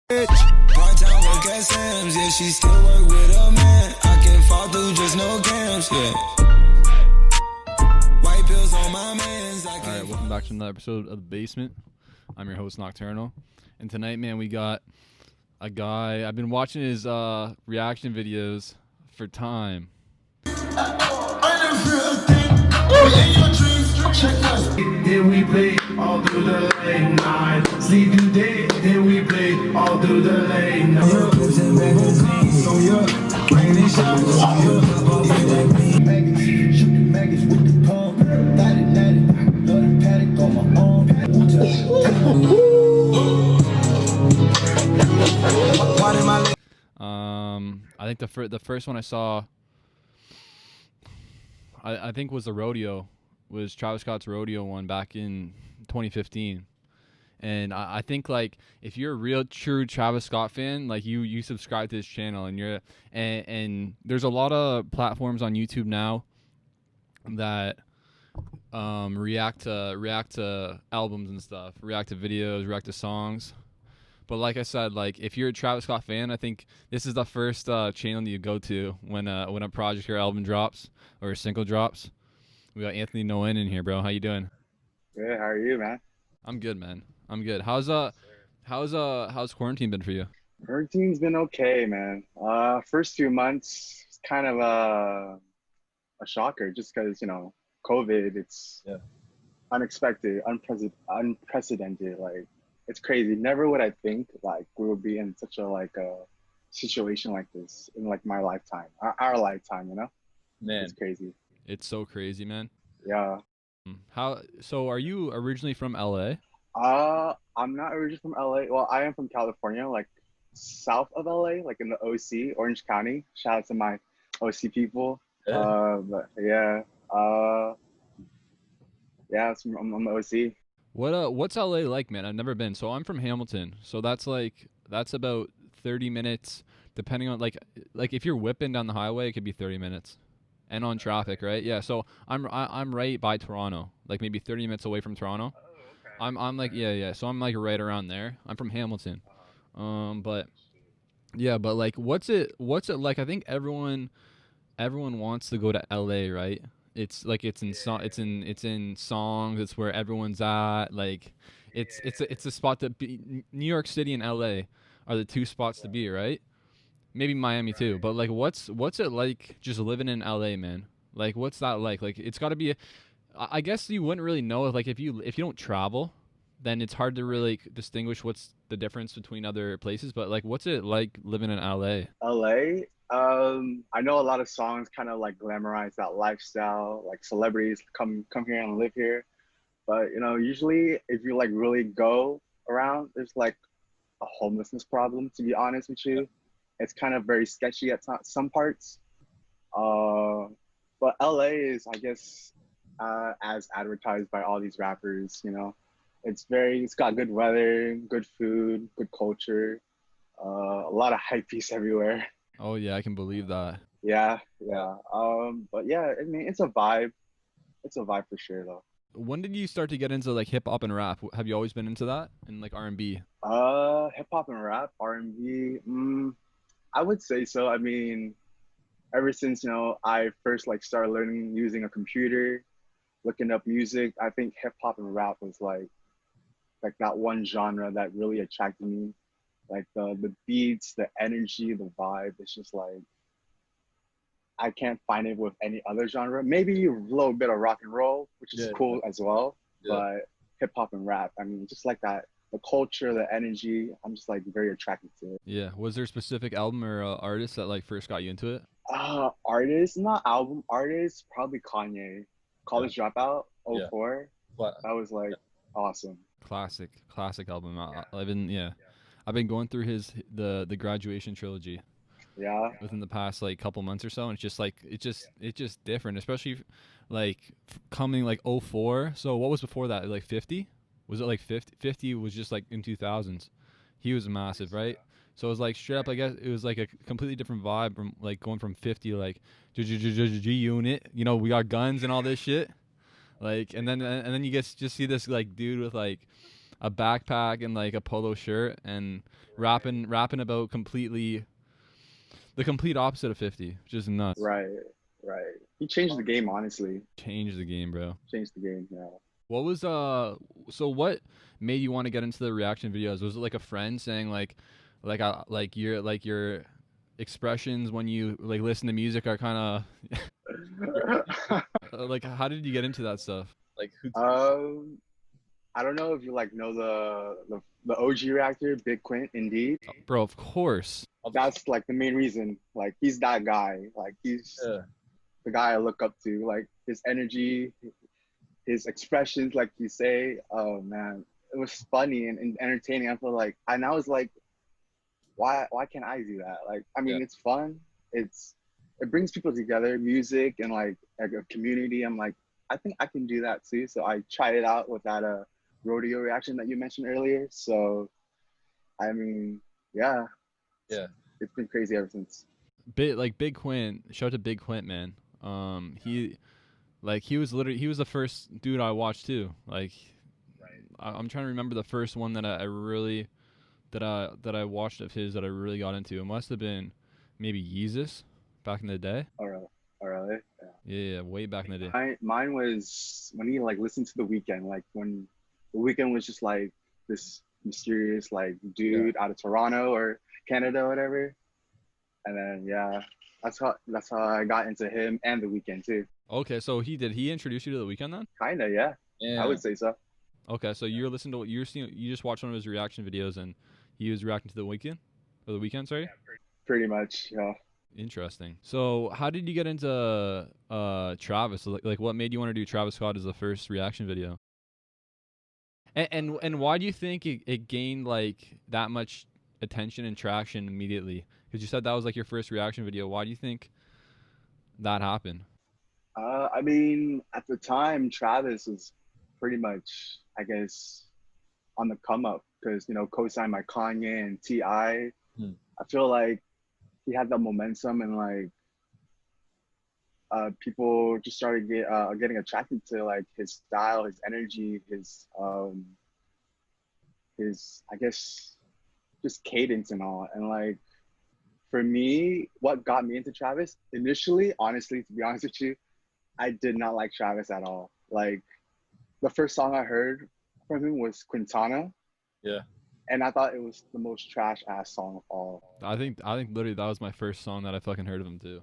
Part-time work at Sam's, yeah, she still work with a man. I can fall through just no cams, yeah. White pills on my mans. Alright, welcome back to another episode of The Basement. I'm your host, Nocturnal. And tonight, man, we got a guy. I've been watching his reaction videos for time. Then we play all through the late night. Sleeping day, then we play all through the late night. Shooting maggots with the pump. Got it, got a paddock on my arm. I think the first one I saw, I think was the rodeo. Was Travis Scott's rodeo one back in 2015. And I think, like, if you're a real true Travis Scott fan, like, you subscribe to his channel, and and there's a lot of platforms on YouTube now that react to albums and stuff, react to videos, react to songs. But like I said, like, if you're a Travis Scott fan, I think this is the first channel that you go to when a project or album drops or a single drops. We got Anthony Nyguen in here, bro. How you doing? Good. How are you, man? I'm good, man. I'm good. How's quarantine been for you? Quarantine's been okay, man. First few months, it's kind of a shocker, just because COVID. It's unexpected, unprecedented. Like, it's crazy. Never would I think like we would be in such a situation like this in like my lifetime, our lifetime. Man, it's crazy. It's so crazy, man. Yeah. So are you originally from LA? I'm not originally from LA. Well, I am from California, like south of LA, like in the OC, Orange County. Shout out to my OC people. But yeah. Yeah, I'm the OC. What's LA like, man? I've never been. So I'm from Hamilton. So that's about 30 minutes, depending on like if you're whipping down the highway, it could be 30 minutes. And on traffic, right? Yeah. So I'm right by Toronto, like maybe 30 minutes away from Toronto. Oh, okay. I'm like yeah. So I'm like right around there. I'm from Hamilton. But like what's it like? I think everyone wants to go to LA, right? It's like it's in songs. It's where everyone's at. Like it's a spot to be. New York City and LA are the two spots to be, right? Maybe Miami too, but like, what's it like just living in LA, man? Like, what's that like? Like, it's got to be. I guess you wouldn't really know if you don't travel, then it's hard to really distinguish what's the difference between other places. But like, what's it like living in LA? LA. I know a lot of songs kind of like glamorize that lifestyle, like celebrities come here and live here. But usually if you like really go around, there's like a homelessness problem. To be honest with you. It's kind of very sketchy at some parts. But LA is, I guess, as advertised by all these rappers, it's got good weather, good food, good culture, a lot of hype piece everywhere. Oh yeah, I can believe that. Yeah. But yeah, I mean, it's a vibe. It's a vibe for sure, though. When did you start to get into like hip hop and rap? Have you always been into that and like R&B? Hip hop and rap, R&B. I would say so. I mean, ever since, I first like started learning using a computer, looking up music, I think hip hop and rap was like that one genre that really attracted me. Like the beats, the energy, the vibe. It's just like, I can't find it with any other genre. Maybe a little bit of rock and roll, which is cool as well. Yeah. But hip hop and rap, I mean, just like that. The culture, the energy, I'm just like very attracted to it. Yeah. Was there a specific album or artist that like first got you into it? Artist, not album. Artist, probably Kanye. College Dropout, 04. Yeah. That was like awesome. Classic album. I've been going through the Graduation trilogy. Yeah. Within the past like couple months or so, and it's just different, especially like coming like 04. So what was before that? Like 50? Was it like 50? 50 was just like in 2000s. He was massive, right? So it was like straight up, I guess it was like a completely different vibe from like going from 50 like G unit, we got guns and all this shit. Like and then you just see this like dude with like a backpack and like a polo shirt and rapping about the complete opposite of 50, which is nuts. Right, right. He changed the game, honestly. Changed the game, bro. Changed the game. Yeah. What was so what made you want to get into the reaction videos? Was it like a friend saying like your expressions when you like listen to music are kind of like how did you get into that stuff? Like who I don't know if you like know the OG reactor, Big Quint, indeed. Bro, of course. That's like the main reason. Like he's that guy. Like he's the guy I look up to. Like his energy, his expressions, like you say. Oh man, it was funny and entertaining. I feel like, and I was like, why can't I do that? Like, I mean, it's fun. It brings people together, music and like a community. I'm like, I think I can do that too. So I tried it out with that rodeo reaction that you mentioned earlier. So, I mean, yeah, it's been crazy ever since. Big Quint, shout out to Big Quint, man. He was the first dude I watched too. Like, I'm trying to remember the first one that I really that I watched of his that I really got into. It must have been maybe Yeezus back in the day. All right. Yeah, way back in the day. Mine was when he like listened to The Weeknd, like when The Weeknd was just like this mysterious like dude out of Toronto or Canada or whatever. And then that's how I got into him and The Weeknd too. Okay, so he introduce you to The Weeknd then? Kinda, yeah. I would say so. Okay, so you're listening to you just watched one of his reaction videos and he was reacting to The Weeknd? Or The Weeknd, sorry? Yeah, pretty much, yeah. Interesting. So how did you get into Travis? Like what made you want to do Travis Scott as the first reaction video? And why do you think it gained like that much attention and traction immediately? Because you said that was like your first reaction video. Why do you think that happened? I mean, at the time, Travis was pretty much, I guess, on the come up because co-signed by Kanye and T.I. I feel like he had the momentum and like people just started getting attracted to like his style, his energy, his I guess just cadence and all. And like for me, what got me into Travis initially, honestly, to be honest with you, I did not like Travis at all. Like the first song I heard from him was Quintana. Yeah. And I thought it was the most trash ass song of all. I think literally that was my first song that I fucking heard of him too.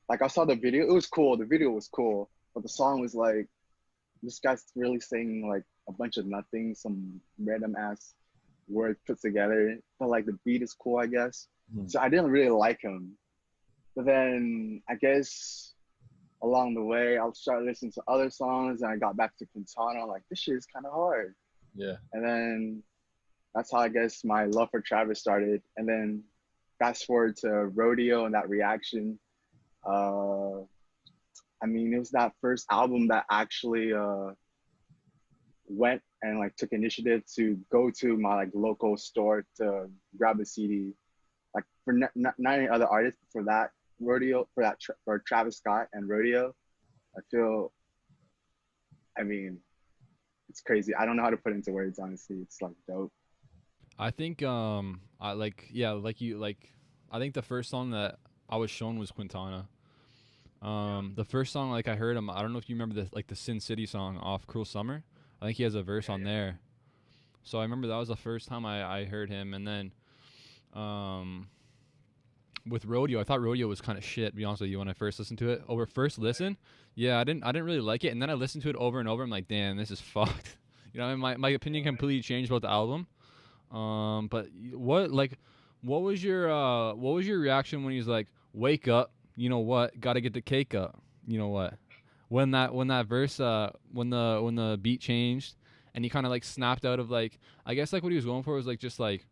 Like I saw the video, it was cool. The video was cool, but the song was like, this guy's really saying like a bunch of nothing, some random ass words put together. But like the beat is cool, I guess. So I didn't really like him. But then I guess along the way, I'll start listening to other songs, and I got back to Quintana. Like this shit is kind of hard. Yeah. And then that's how I guess my love for Travis started. And then fast forward to Rodeo and that reaction. I mean, it was that first album that actually went and like took initiative to go to my like local store to grab a CD. Like for not any other artists, for that Rodeo, for Travis Scott and Rodeo, I mean, it's crazy. I don't know how to put it into words, honestly. It's like dope. I think I think the first song that I was shown was Quintana. The first song like I heard him, I don't know if you remember the Sin City song off Cruel Summer. I think he has a verse on there. So I remember that was the first time I heard him. And then with Rodeo, I thought Rodeo was kind of shit, to be honest with you, when I first listened to it. Over first listen, yeah, I didn't really like it. And then I listened to it over and over. I'm like, damn, this is fucked. My opinion completely changed about the album. But what was your reaction when he's like, wake up, you know what, gotta get the cake up, you know what, when that verse when the beat changed and he kind of like snapped out of like, I guess like what he was going for was like just like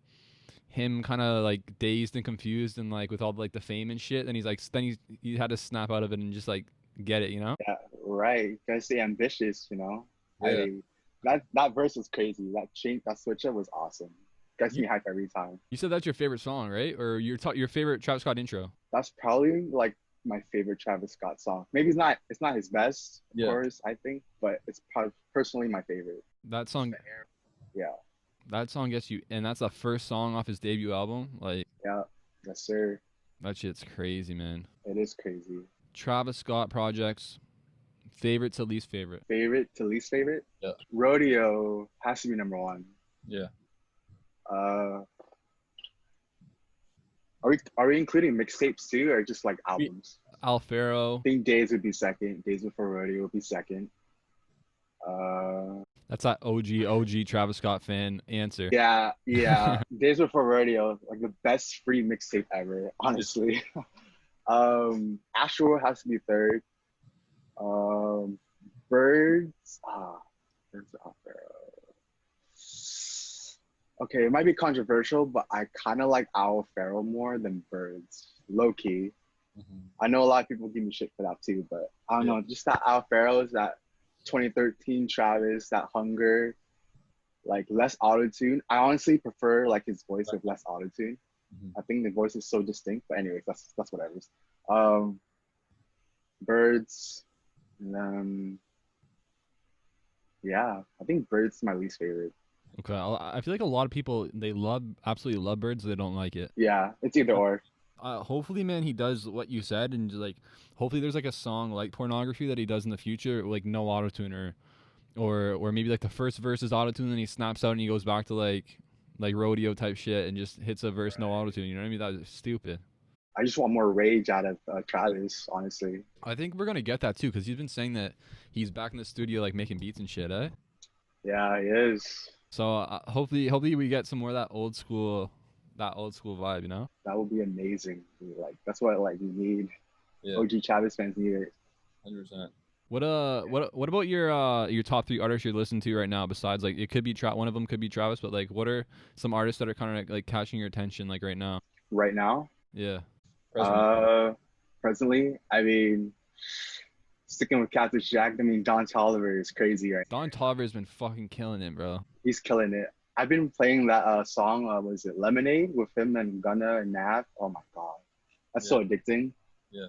him kind of like dazed and confused and like with all like the fame and shit, and he's like he had to snap out of it and just like get it, Yeah, right. Gotta stay ambitious, Yeah. That verse was crazy. That switch up was awesome. Gets me hype every time. You said that's your favorite song, right? Or your favorite Travis Scott intro? That's probably like my favorite Travis Scott song. Maybe it's not his best, of course, I think, but it's probably personally my favorite. That song. Yeah. That song gets you, and that's the first song off his debut album. Like, Yeah, yes sir. that shit's crazy, man. It is crazy. Travis Scott projects, favorite to least favorite. Favorite to least favorite? Yeah. Rodeo has to be number one. Yeah. Uh, are we including mixtapes too, or just like albums? Alfaro. I think Days would be second. Days Before Rodeo would be second. That's that OG Travis Scott fan answer. Yeah. Days Before Rodeo, like the best free mixtape ever, honestly. Astro has to be third. Birds. Birds are Alfaro. Okay, it might be controversial, but I kind of like Owl Pharaoh more than Birds. Low key. I know a lot of people give me shit for that too, but I don't know. Just that Owl Pharaoh's, that 2013 Travis, that hunger, like less auto-tune. I honestly prefer like his voice with less auto-tune. I think the voice is so distinct. But anyways, that's whatever. Birds, and then yeah, I think Birds is my least favorite. Okay, I feel like a lot of people they absolutely love Birds. They don't like it. Yeah, it's either or. Hopefully, man, he does what you said, and just, like, hopefully there's like a song like Pornography that he does in the future, like no autotune, or maybe like the first verse is autotune, then he snaps out and he goes back to like rodeo type shit and just hits a verse no autotune. You know what I mean? That's stupid. I just want more rage out of Travis, honestly. I think we're gonna get that too, because he's been saying that he's back in the studio like making beats and shit, eh? Yeah, he is. So hopefully we get some more of that old school vibe, you know? That would be amazing. Like that's what like you need. Yeah. OG Travis fans need it. 100%. What about your top 3 artists you're listening to right now? Besides, like, it could be one of them could be Travis, but like, what are some artists that are kind of like catching your attention like right now? Right now? Yeah. Presently, I mean, sticking with Cactus Jack. I mean, Don Toliver is crazy right now. Don Toliver's been fucking killing it, bro. He's killing it. I've been playing that song. Was it Lemonade with him and Gunna and Nav? Oh my god, that's so addicting. Yeah.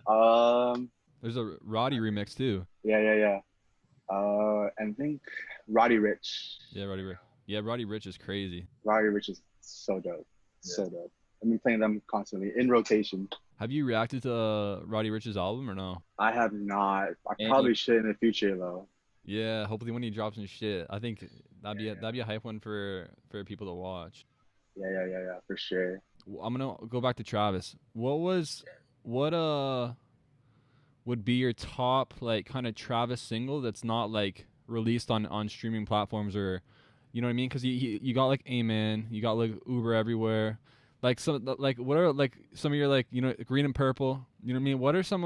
There's a Roddy remix too. Yeah. And I think Roddy Rich. Yeah, Roddy Rich. Yeah, Roddy Rich is crazy. Roddy Rich is so dope. Yeah. So dope. I've been playing them constantly in rotation. Have you reacted to Roddy Rich's album or no? I have not. I probably should in the future though. Yeah, hopefully when he drops some shit, I think that'd be a hype one for people to watch. Yeah, for sure. I'm gonna go back to Travis. What would be your top like kind of Travis single that's not like released on streaming platforms, or you know what I mean? Because you got like Amen, you got like Uber Everywhere, like some like what are like some of your like, you know, Green and Purple, you know what I mean? What are some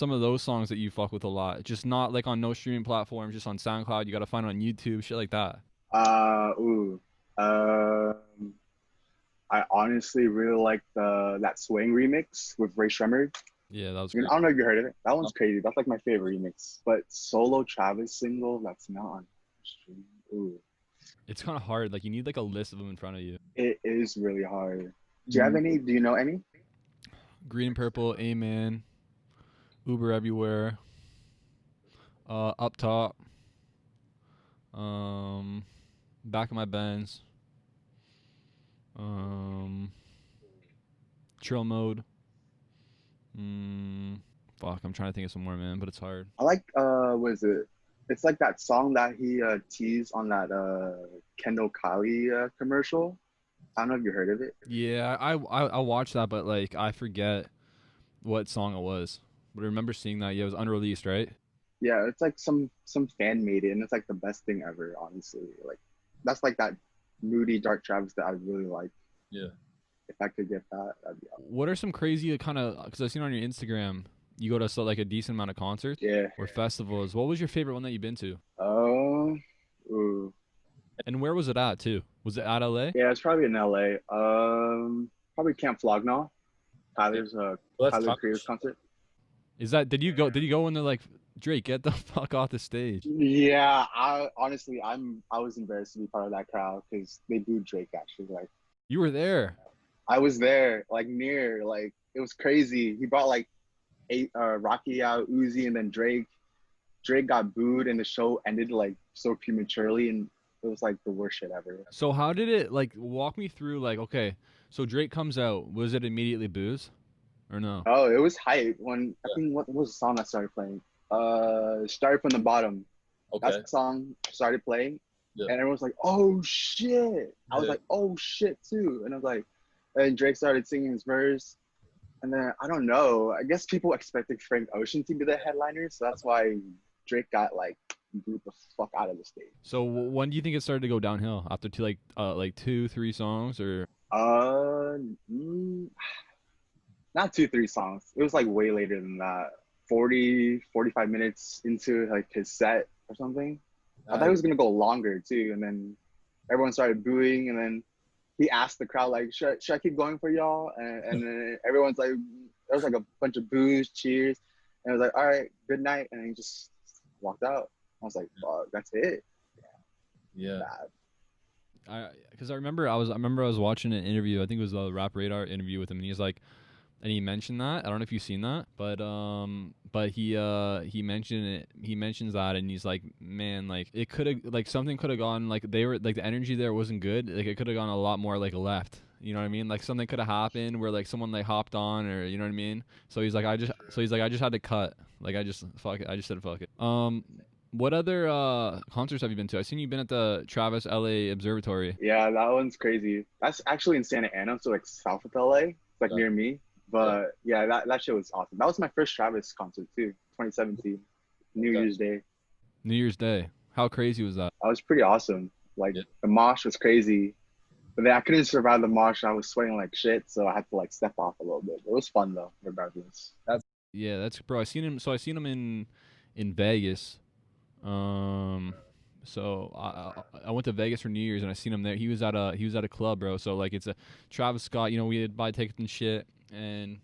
of those songs that you fuck with a lot? Just not like on no streaming platforms, just on SoundCloud. You gotta find it on YouTube, shit like that. I honestly really like that Swing remix with Ray Shremmerd. Yeah, that was I don't know if you heard of it. That one's crazy. That's like my favorite remix. But solo Travis single that's not on stream. Ooh. It's kind of hard. Like, you need like a list of them in front of you. It is really hard. Do you have any? Do you know any? Green and Purple, Amen, Uber Everywhere, Up Top, Back of My Benz, Chill Mode. Fuck, I'm trying to think of some more, man, but it's hard. I like what is it? It's like that song that he teased on that Kendall Kylie commercial. I don't know if you heard of it. Yeah, I watched that, but like I forget what song it was. But I remember seeing that. Yeah, it was unreleased, right? Yeah, it's like some fan made it, and it's like the best thing ever, honestly. Like that's like that moody, dark Travis that I really like. Yeah. If I could get that, that'd be awesome. What are some crazy kind of? Because I've seen on your Instagram, you go to like a decent amount of concerts. Yeah. Or festivals. What was your favorite one that you've been to? Ooh. And where was it at too? Was it at LA? Yeah, it's probably in LA. Probably Camp Flog Gnaw. Tyler's Tyler Creator's concert. Is that? Did you go when they're like, Drake, get the fuck off the stage? Yeah, I was embarrassed to be part of that crowd because they booed Drake actually. Like, you were there. I was there, like near, like it was crazy. He brought like Rocky out, Uzi, and then Drake. Drake got booed, and the show ended like so prematurely, and It was like the worst shit ever. So how did it like walk me through like okay, so Drake comes out, was it immediately booze or no? Oh, it was hype when I think what was the song I started playing? Started from the bottom. Okay. That song started playing, Yeah. and everyone was like, "Oh shit!" I was Yeah. like, "Oh shit" too, and I was like, and Drake started singing his verse, and then I don't know. I guess people expected Frank Ocean to be the headliner, so that's why Drake got like booed the fuck out of the stage. So when do you think it started to go downhill after like 2, 3 songs or? Uh, not 2, 3 songs. It was like way later than that. 40, 45 minutes into like his set or something. I thought it was gonna go longer too, and then everyone started booing, and then he asked the crowd like, "Should I keep going for y'all?" And then everyone's like, there was like a bunch of boos, cheers, and it was like, "All right, good night," and he just walked out. I was like, "Fuck, that's it." Yeah. Bad. Because I remember I was watching an interview. I think it was a Rap Radar interview with him, and he's like, and he mentioned that. I don't know if you've seen that, but he mentioned it. He mentions that, and he's like, man, like it could have like something could have gone like they were like the energy there wasn't good. Like it could have gone a lot more like left. You know what I mean? Like something could have happened where like someone like hopped on or you know what I mean. So he's like I just had to cut. Like I just fuck it. I just said fuck it. What other concerts have you been to? I've seen you've been at the Travis LA Observatory. Yeah, that one's crazy. That's actually in Santa Ana, so like south of LA. It's like Yeah. near me. But yeah, that shit was awesome. That was my first Travis concert too, 2017, New Okay. Year's Day. New Year's Day. How crazy was that? That was pretty awesome. Like Yeah. the mosh was crazy, but then I couldn't survive the mosh. I was sweating like shit, so I had to like step off a little bit. It was fun though, regardless. Yeah, that's bro. I seen him. So I seen him in Vegas. So I went to Vegas for New Year's and I seen him there. He was at a club, bro. So like it's a Travis Scott. You know, we had buy tickets and shit, and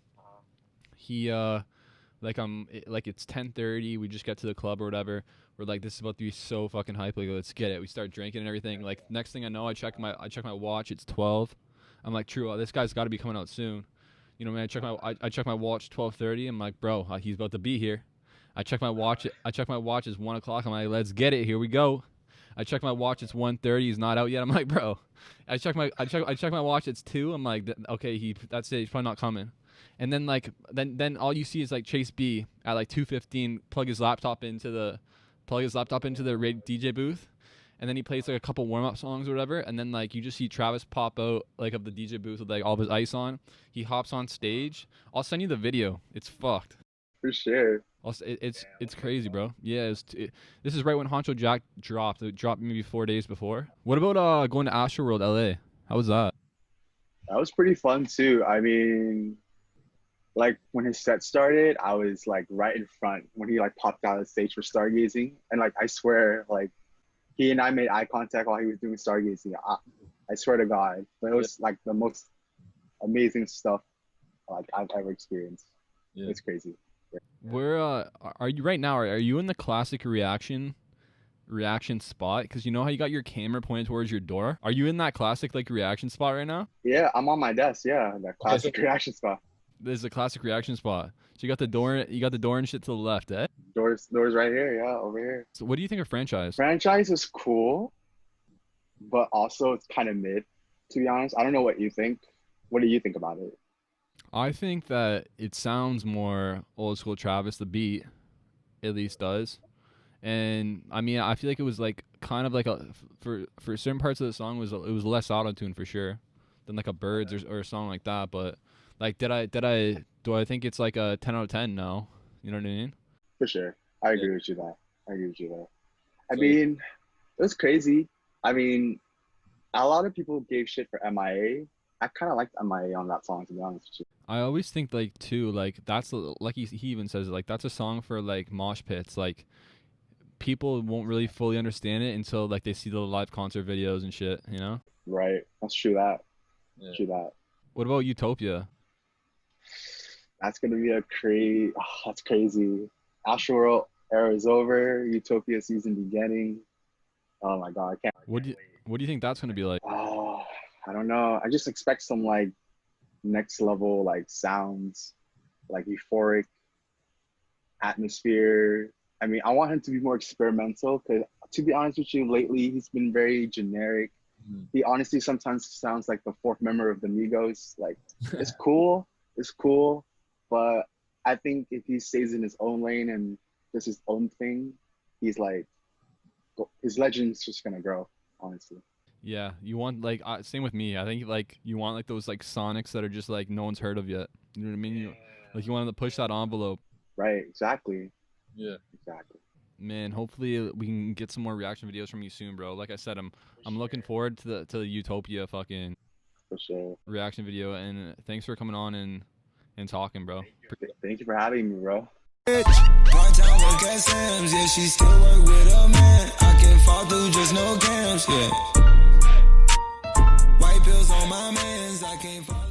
he like it's 10:30. We just get to the club or whatever. We're like, this is about to be so fucking hype. Like let's get it. We start drinking and everything. Like next thing I know, I check my watch. It's 12. I'm like, true. This guy's got to be coming out soon. You know, man. I check my watch 12:30. I'm like, bro, he's about to be here. I check my watch. It's 1 o'clock. I'm like, let's get it. Here we go. I check my watch. It's 1:30. He's not out yet. I'm like, bro. I check my watch. It's 2. I'm like, okay, that's it. He's probably not coming. And then like then all you see is like Chase B at like 2:15 plug his laptop into the DJ booth, and then he plays like a couple warm up songs or whatever, and then like you just see Travis pop out like of the DJ booth with like all of his ice on. He hops on stage. I'll send you the video. It's fucked. For sure. It's crazy, bro. Yeah, this is right when Honcho Jack dropped. It dropped maybe 4 days before. What about going to Astroworld LA? How was that? That was pretty fun too. I mean, like when his set started, I was like right in front when he like popped out of the stage for stargazing, and like I swear, like he and I made eye contact while he was doing stargazing. I swear to God, but it was like the most amazing stuff like I've ever experienced. Yeah. It's crazy. Where are you right now? Are you in the classic reaction spot? Because you know how you got your camera pointed towards your door. Are you in that classic like reaction spot right now? Yeah, I'm on my desk. Yeah, that classic reaction spot. There's a classic reaction spot. So you got the door and shit to the left, eh? Doors right here. Yeah, over here. So what do you think of franchise? Franchise is cool, but also it's kind of mid, to be honest. I don't know what you think. What do you think about it? I think that it sounds more old school Travis. The beat, at least, does. And I mean, I feel like it was like kind of like for certain parts of the song it was less auto tune for sure than like a Birds or a song like that. But like, do I think it's like a 10 out of 10? No, you know what I mean? For sure. I agree with you there. I mean, it was crazy. I mean, a lot of people gave shit for MIA. I kind of liked MIA on that song, to be honest with you. I always think like too like that's like he even says it, like that's a song for like mosh pits. Like people won't really fully understand it until like they see the live concert videos and shit. You know? Right. That's true. Yeah. True that. What about Utopia? That's gonna be that's crazy. Astroworld era is over. Utopia season beginning. Oh my God, I can't. What do you think that's gonna be like? Oh, I don't know. I just expect some like next level like sounds, like euphoric atmosphere. I mean, I want him to be more experimental because to be honest with you, lately he's been very generic. Mhm. He honestly sometimes sounds like the fourth member of the Migos. Like, it's cool, but I think if he stays in his own lane and does his own thing, he's like, his legend's just gonna grow, honestly. Yeah, you want like same with me. I think like you want like those like Sonics that are just like no one's heard of yet. You know what I mean? You want to push that envelope. Right, exactly. Yeah. Exactly. Man, hopefully we can get some more reaction videos from you soon, bro. Like I said, I'm looking forward to the Utopia fucking For sure. reaction video, and thanks for coming on and talking, bro. Thank you for having me, bro. Part-time work at Sam's, yeah, she still work with a man. I can fall through just no cams, yeah. White pills on my mans, I can't fall.